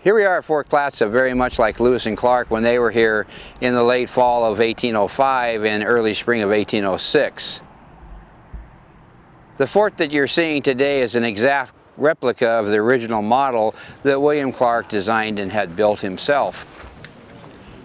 Here we are at Fort Clatsop, very much like Lewis and Clark when they were here in the late fall of 1805 and early spring of 1806. The fort that you're seeing today is an exact replica of the original model that William Clark designed and had built himself.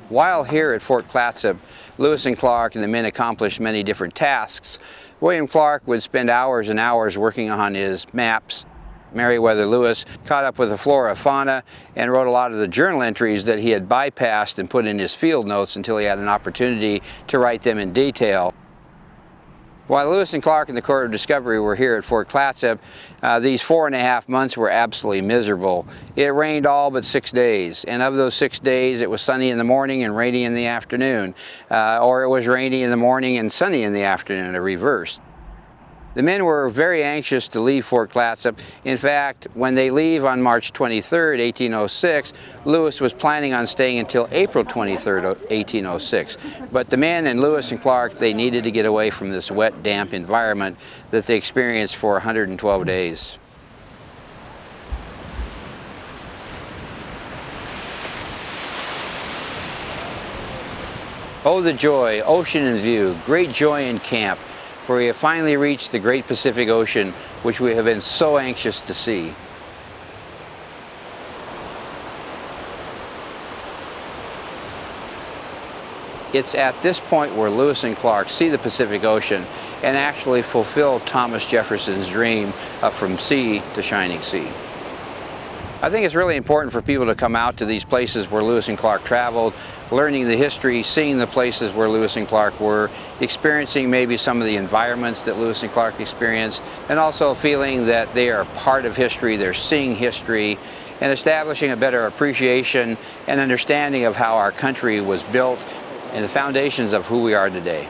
While here at Fort Clatsop, Lewis and Clark and the men accomplished many different tasks. William Clark would spend hours and hours working on his maps. Meriwether Lewis caught up with the flora and fauna and wrote a lot of the journal entries that he had bypassed and put in his field notes until he had an opportunity to write them in detail. While Lewis and Clark and the Corps of Discovery were here at Fort Clatsop, these 4.5 months were absolutely miserable. It rained all but 6 days, and of those 6 days it was sunny in the morning and rainy in the afternoon, or it was rainy in the morning and sunny in the afternoon, a reverse. The men were very anxious to leave Fort Clatsop. In fact, when they leave on March 23rd, 1806, Lewis was planning on staying until April 23rd, 1806. But the men and Lewis and Clark, they needed to get away from this wet, damp environment that they experienced for 112 days. Oh, the joy, ocean in view, great joy in camp. For we have finally reached the great Pacific Ocean, which we have been so anxious to see. It's at this point where Lewis and Clark see the Pacific Ocean and actually fulfill Thomas Jefferson's dream of from sea to shining sea. I think it's really important for people to come out to these places where Lewis and Clark traveled, learning the history, seeing the places where Lewis and Clark were, experiencing maybe some of the environments that Lewis and Clark experienced, and also feeling that they are part of history, they're seeing history, and establishing a better appreciation and understanding of how our country was built and the foundations of who we are today.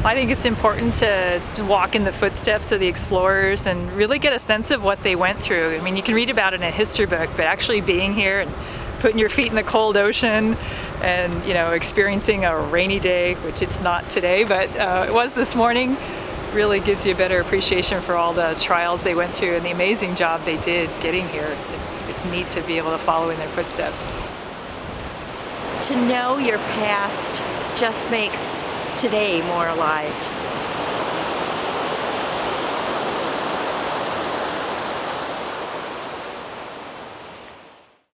I think it's important to walk in the footsteps of the explorers and really get a sense of what they went through. I mean, you can read about it in a history book, but actually being here and putting your feet in the cold ocean and, you know, experiencing a rainy day, which it's not today, but it was this morning, really gives you a better appreciation for all the trials they went through and the amazing job they did getting here. It's neat to be able to follow in their footsteps. To know your past just makes today more alive.